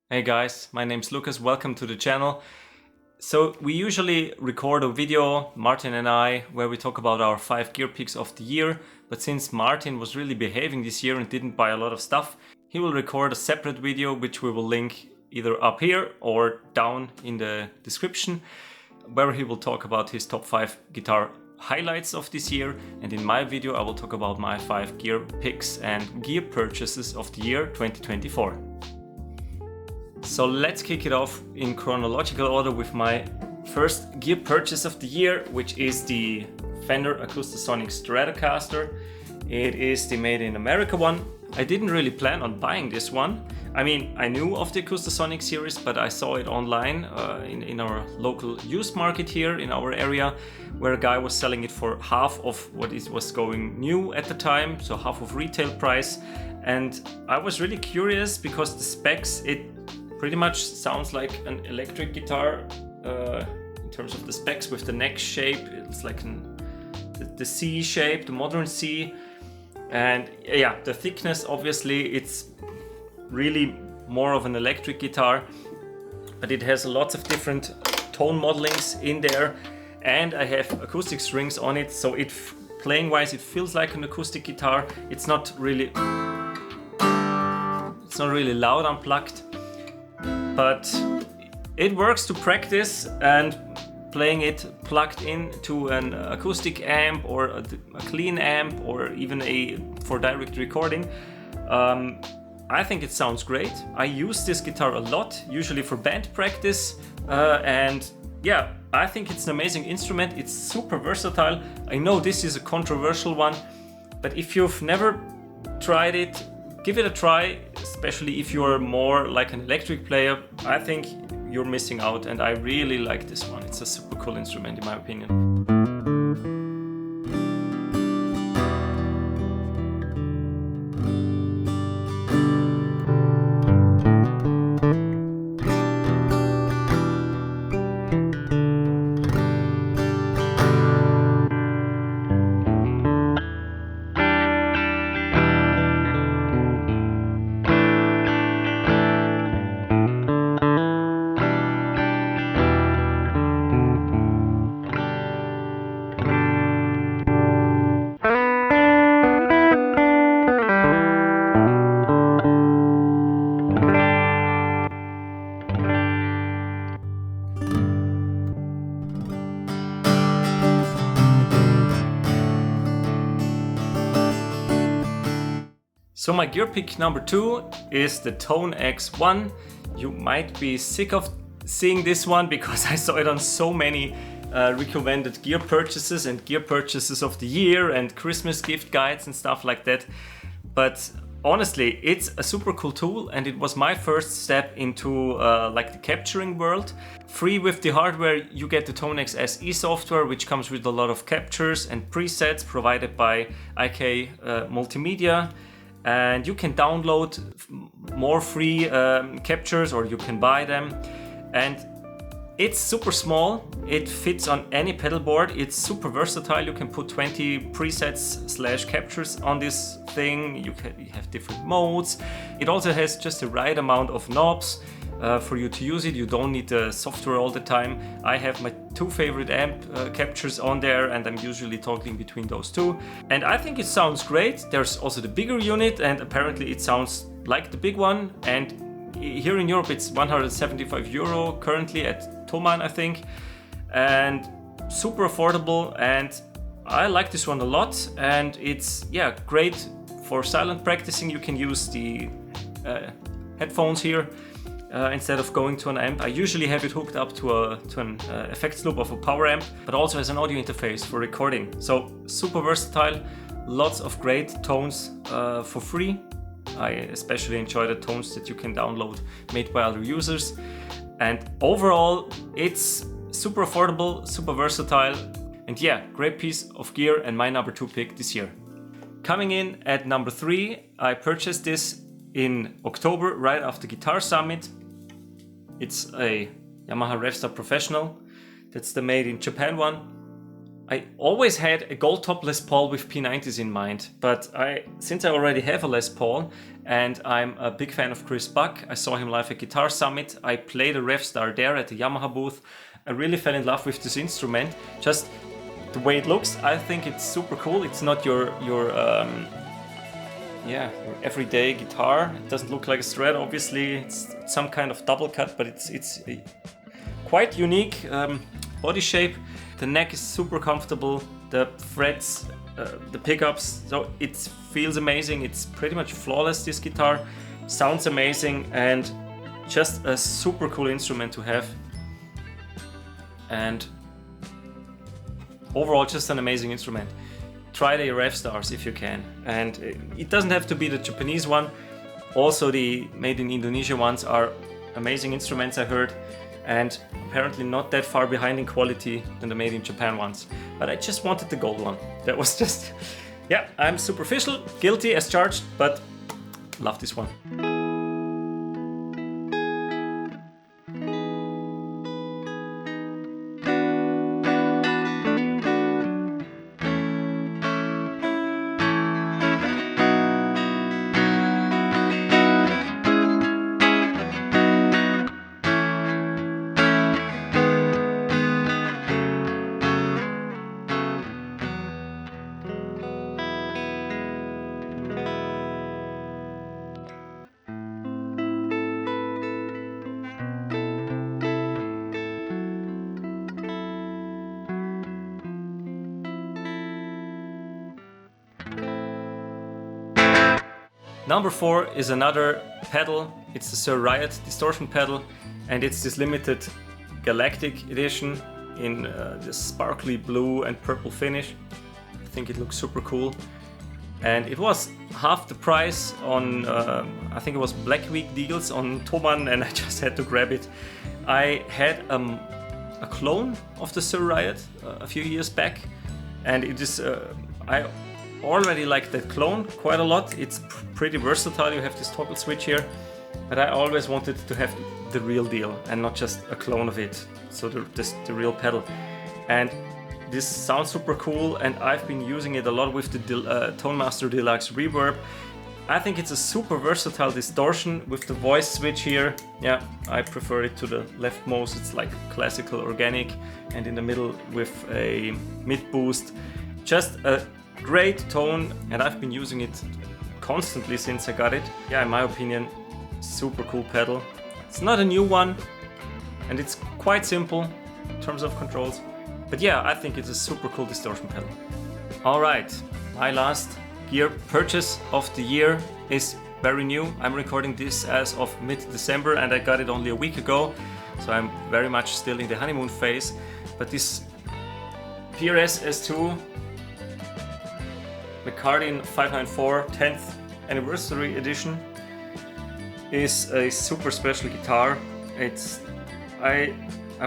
Hey guys, my name's Lukas, welcome to the channel. So we usually record a video, Martin and I, where we talk about our 5 gear picks of the year, but since Martin was really behaving this year and didn't buy a lot of stuff, he will record a separate video which we will link either up here or down in the description, where he will talk about his top 5 guitar highlights of this year, and in my video I will talk about my 5 gear picks and gear purchases of the year 2024. So let's kick it off in chronological order with my first gear purchase of the year, which is the Fender Acoustasonic Stratocaster. It is the Made in America one. I didn't really plan on buying this one. I mean, I knew of the Acoustasonic series, but I saw it online in our local used market here in our area, where a guy was selling it for half of what it was going new at the time, so half of retail price. And I was really curious because the specs, it pretty much sounds like an electric guitar in terms of the specs, with the neck shape. It's like the C shape, the modern C. And yeah, the thickness, obviously, it's really more of an electric guitar, but it has lots of different tone modelings in there. And I have acoustic strings on it, so playing wise, it feels like an acoustic guitar. It's not really loud unplugged, but it works to practice, and playing it plugged into an acoustic amp or a clean amp or even for direct recording. I think it sounds great. I use this guitar a lot, usually for band practice, and yeah, I think it's an amazing instrument. It's super versatile. I know this is a controversial one, but if you've never tried it, give it a try, especially if you're more like an electric player. I think you're missing out, and I really like this one. It's a super cool instrument in my opinion. So my gear pick number 2 is the ToneX One. You might be sick of seeing this one because I saw it on so many recommended gear purchases and gear purchases of the year and Christmas gift guides and stuff like that. But honestly, it's a super cool tool, and it was my first step into like the capturing world. Free with the hardware, you get the ToneX SE software, which comes with a lot of captures and presets provided by IK Multimedia. And you can download more free captures, or you can buy them. And it's super small. It fits on any pedal board. It's super versatile. You can put 20 presets / captures on this thing. You have different modes. It also has just the right amount of knobs for you to use it. You don't need the software all the time. I have my 2 favorite amp captures on there, and I'm usually toggling between those 2. And I think it sounds great. There's also the bigger unit, and apparently it sounds like the big one. And here in Europe it's 175 euro currently at Thomann, I think, and super affordable. And I like this one a lot, and it's great for silent practicing. You can use the headphones here instead of going to an amp. I usually have it hooked up to an effects loop of a power amp, but also as an audio interface for recording. So super versatile, lots of great tones for free. I especially enjoy the tones that you can download made by other users. And overall, it's super affordable, super versatile, and yeah, great piece of gear, and my number 2 pick this year. Coming in at number 3, I purchased this in October, right after Guitar Summit. It's a Yamaha Revstar Professional. That's the made in Japan one. I always had a gold top Les Paul with P90s in mind, but since I already have a Les Paul and I'm a big fan of Chris Buck, I saw him live at Guitar Summit, I played a Revstar there at the Yamaha booth. I really fell in love with this instrument, just the way it looks. I think it's super cool. It's not your everyday guitar. It doesn't look like a Strat, obviously. It's some kind of double cut, but it's quite unique body shape. The neck is super comfortable, the frets, the pickups, so it feels amazing. It's pretty much flawless, this guitar. Sounds amazing and just a super cool instrument to have. And overall, just an amazing instrument. Try the Revstars if you can. And it doesn't have to be the Japanese one. Also, the made in Indonesia ones are amazing instruments, I heard. And apparently not that far behind in quality than the made in Japan ones. But I just wanted the gold one. That was just, yeah, I'm superficial, guilty as charged, but love this one. Number 4 is another pedal. It's the Suhr Riot distortion pedal, and it's this limited Galactic edition in this sparkly blue and purple finish. I think it looks super cool. And it was half the price on, I think it was Black Week deals on Thomann, and I just had to grab it. I had a clone of the Suhr Riot a few years back, and it is, I already like that clone quite a lot. It's pretty versatile. You have this toggle switch here, but I always wanted to have the real deal and not just a clone of it. So the real pedal, and this sounds super cool. And I've been using it a lot with the Tone Master Deluxe Reverb. I think it's a super versatile distortion with the voice switch here. Yeah, I prefer it to the leftmost. It's like classical organic, and in the middle with a mid boost. Just a great tone, and I've been using it constantly since I got it. Yeah, in my opinion, super cool pedal. It's not a new one, and it's quite simple in terms of controls. But yeah, I think it's a super cool distortion pedal. Alright, my last gear purchase of the year is very new. I'm recording this as of mid-December, and I got it only a week ago, so I'm very much still in the honeymoon phase. But this PRS S2 McCarty 594 10th anniversary edition is a super special guitar. I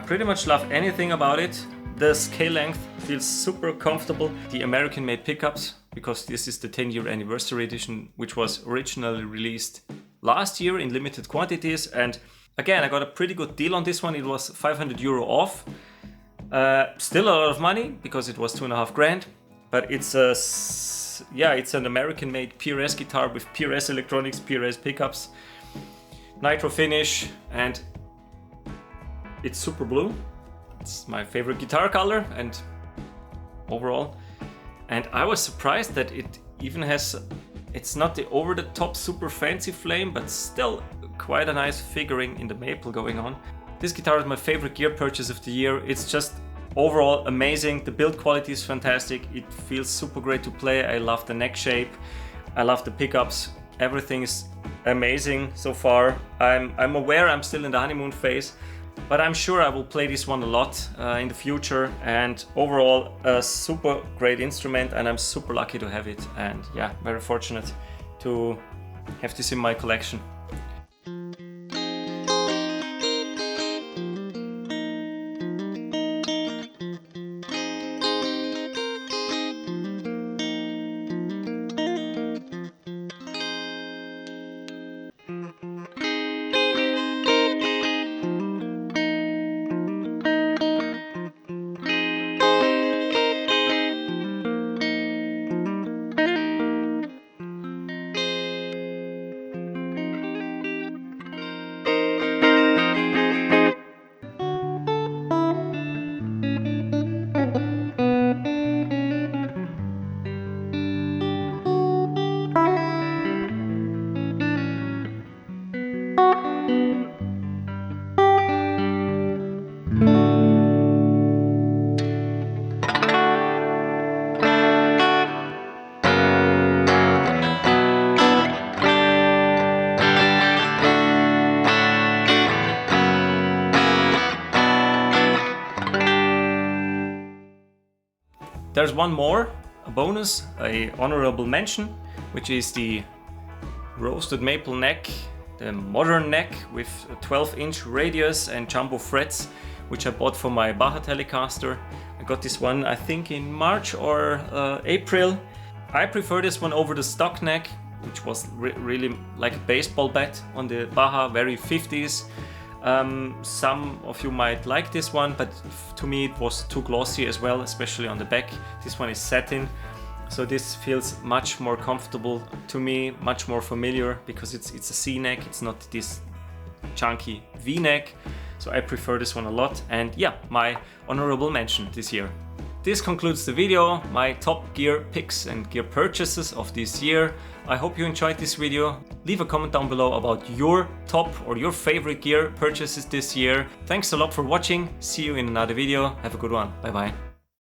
pretty much love anything about it. The scale length feels super comfortable. The American made pickups, because this is the 10-year anniversary edition, which was originally released last year in limited quantities. And again, I got a pretty good deal on this one. It was €500 off. Still a lot of money because it was 2.5 grand, but it's an American made PRS guitar with PRS electronics, PRS pickups, nitro finish, and it's super blue. It's my favorite guitar color and overall. And I was surprised that it even has, it's not the over the top super fancy flame, but still quite a nice figuring in the maple going on. This guitar is my favorite gear purchase of the year. It's just overall amazing. The build quality is fantastic. It feels super great to play. I love the neck shape. I love the pickups. Everything is amazing so far. I'm aware I'm still in the honeymoon phase, but I'm sure I will play this one a lot in the future. And overall, a super great instrument, and I'm super lucky to have it. And yeah, very fortunate to have this in my collection. There's one more, a bonus, a honorable mention, which is the roasted maple neck, the modern neck with a 12-inch radius and jumbo frets, which I bought for my Baja Telecaster. I got this one I think in March or April. I prefer this one over the stock neck, which was really like a baseball bat on the Baja, very 50s. Some of you might like this one, but to me it was too glossy as well, especially on the back. This one is satin, so this feels much more comfortable to me, much more familiar, because it's a C-neck, it's not this chunky V-neck. So I prefer this one a lot, and yeah, my honorable mention this year. This concludes the video, my top gear picks and gear purchases of this year. I hope you enjoyed this video. Leave a comment down below about your top or your favorite gear purchases this year. Thanks a lot for watching. See you in another video. Have a good one. Bye bye.